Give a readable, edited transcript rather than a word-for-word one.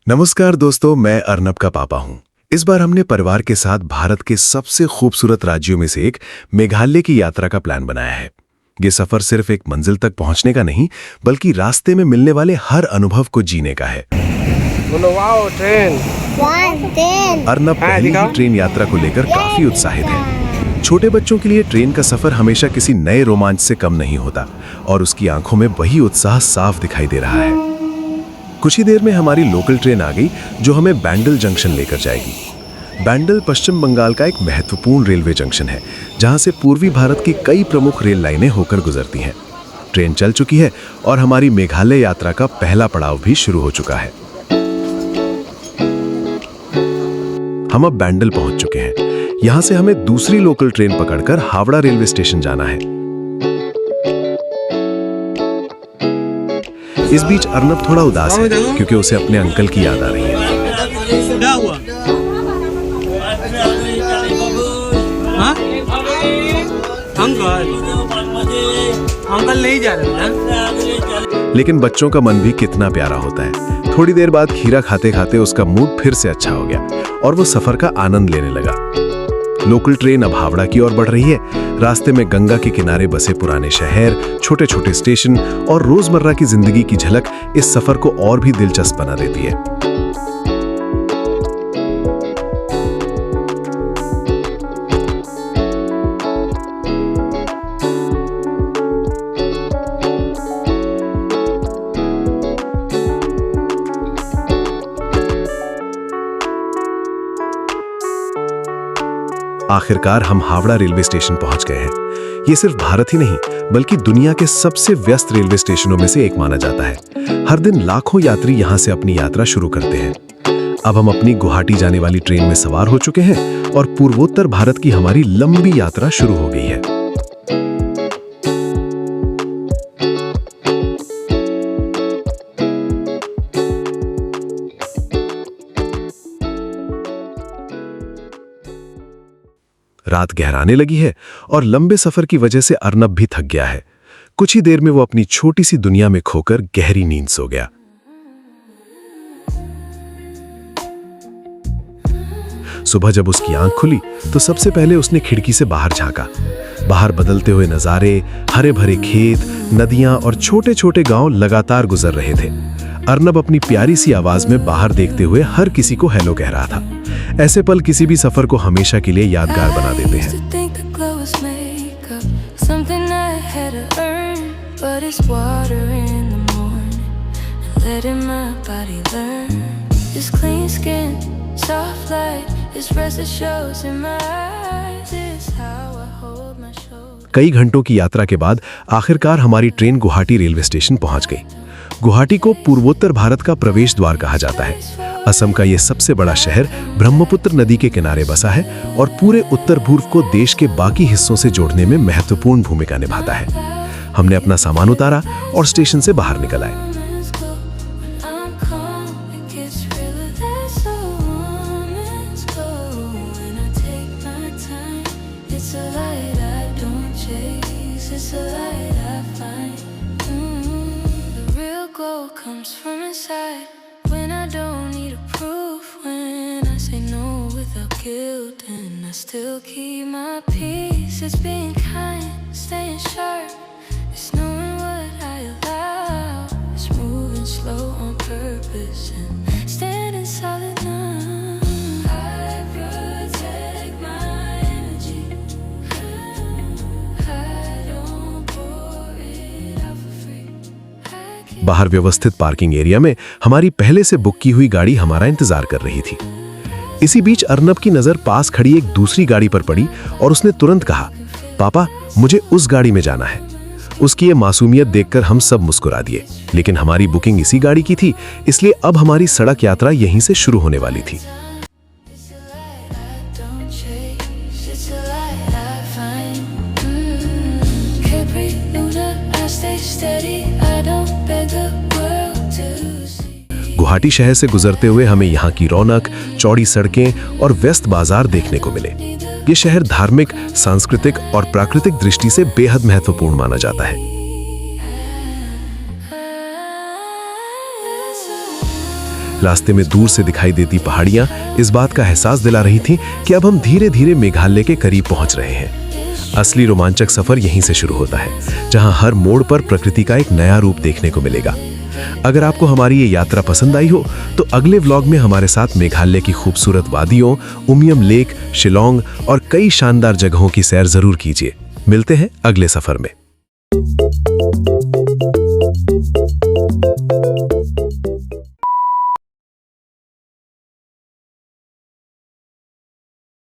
नमस्कार दोस्तों, मैं अर्नब का पापा हूं। इस बार हमने परिवार के साथ भारत के सबसे खूबसूरत राज्यों में से एक मेघालय की यात्रा का प्लान बनाया है। ये सफर सिर्फ एक मंजिल तक पहुंचने का नहीं, बल्कि रास्ते में मिलने वाले हर अनुभव को जीने का है। अर्नब पहली ही ट्रेन यात्रा को लेकर काफी उत्साहित है। छोटे बच्चों के लिए ट्रेन का सफर हमेशा किसी नए रोमांच से कम नहीं होता और उसकी आंखों में वही उत्साह साफ दिखाई दे रहा है। कुछ ही देर में हमारी लोकल ट्रेन आ गई जो हमें बैंडल जंक्शन लेकर जाएगी। बैंडल पश्चिम बंगाल का एक महत्वपूर्ण रेलवे जंक्शन है, जहां से पूर्वी भारत की कई प्रमुख रेल लाइनें होकर गुजरती हैं। ट्रेन चल चुकी है और हमारी मेघालय यात्रा का पहला पड़ाव भी शुरू हो चुका है। हम अब बैंडल पहुंच चुके हैं। यहां से हमें दूसरी लोकल ट्रेन पकड़कर हावड़ा रेलवे स्टेशन जाना है। इस बीच अर्नब थोड़ा उदास है क्योंकि उसे अपने अंकल की याद आ रही है। क्या हुआ? हाँ? अंकल नहीं जा रहे हैं। लेकिन बच्चों का मन भी कितना प्यारा होता है। थोड़ी देर बाद खीरा खाते खाते उसका मूड फिर से अच्छा हो गया और वो सफर का आनंद लेने लगा। लोकल ट्रेन अब हावड़ा की ओर बढ़ रही है। रास्ते में गंगा के किनारे बसे पुराने शहर, छोटे छोटे स्टेशन और रोजमर्रा की जिंदगी की झलक इस सफर को और भी दिलचस्प बना देती है। आखिरकार हम हावड़ा रेलवे स्टेशन पहुंच गए हैं। ये सिर्फ भारत ही नहीं, बल्कि दुनिया के सबसे व्यस्त रेलवे स्टेशनों में से एक माना जाता है। हर दिन लाखों यात्री यहां से अपनी यात्रा शुरू करते हैं। अब हम अपनी गुवाहाटी जाने वाली ट्रेन में सवार हो चुके हैं और पूर्वोत्तर भारत की हमारी लंबी यात्रा शुरू हो गई है। रात गहराने लगी है और लंबे सफर की वजह से अर्नब भी थक गया है। कुछ ही देर में वो अपनी छोटी सी दुनिया में खोकर गहरी नींद सो गया। सुबह जब उसकी आंख खुली तो सबसे पहले उसने खिड़की से बाहर झांका। बाहर बदलते हुए नजारे, हरे भरे खेत, नदियां और छोटे छोटे गांव लगातार गुजर रहे थे। अर्नब अपनी प्यारी सी आवाज में बाहर देखते हुए हर किसी को हेलो कह रहा था। ऐसे पल किसी भी सफर को हमेशा के लिए यादगार बना देते हैं। कई घंटों की यात्रा के बाद आखिरकार हमारी ट्रेन गुवाहाटी रेलवे स्टेशन पहुंच गई। गुवाहाटी को पूर्वोत्तर भारत का प्रवेश द्वार कहा जाता है। असम का यह सबसे बड़ा शहर ब्रह्मपुत्र नदी के किनारे बसा है और पूरे उत्तर पूर्व को देश के बाकी हिस्सों से जोड़ने में महत्वपूर्ण भूमिका निभाता है। हमने अपना सामान उतारा और स्टेशन से बाहर निकल आए। Guilt and I still keep my peace. It's being kind, staying sharp. It's knowing what I allow. It's moving slow on purpose and standing solid now. I protect my energy. I don't pour it out for free. बाहर व्यवस्थित parking area में हमारी पहले से book की हुई गाड़ी हमारा इंतजार कर रही थी। इसी बीच अर्नब की नजर पास खड़ी एक दूसरी गाड़ी पर पड़ी और उसने तुरंत कहा, पापा मुझे उस गाड़ी में जाना है। उसकी ये मासूमियत देखकर हम सब मुस्कुरा दिए, लेकिन हमारी बुकिंग इसी गाड़ी की थी, इसलिए अब हमारी सड़क यात्रा यहीं से शुरू होने वाली थी। गुवाहाटी शहर से गुजरते हुए हमें यहाँ की रौनक, चौड़ी सड़कें और व्यस्त बाजार देखने को मिले। ये शहर धार्मिक, सांस्कृतिक और प्राकृतिक दृष्टि से बेहद महत्वपूर्ण माना जाता है। रास्ते में दूर से दिखाई देती पहाड़ियां इस बात का एहसास दिला रही थीं कि अब हम धीरे धीरे मेघालय के करीब पहुंच रहे हैं। असली रोमांचक सफर यहीं से शुरू होता है, जहां हर मोड़ पर प्रकृति का एक नया रूप देखने को मिलेगा। अगर आपको हमारी ये यात्रा पसंद आई हो तो अगले व्लॉग में हमारे साथ मेघालय की खूबसूरत वादियों, उमियम लेक, शिलोंग और कई शानदार जगहों की सैर जरूर कीजिए। मिलते हैं अगले सफर में।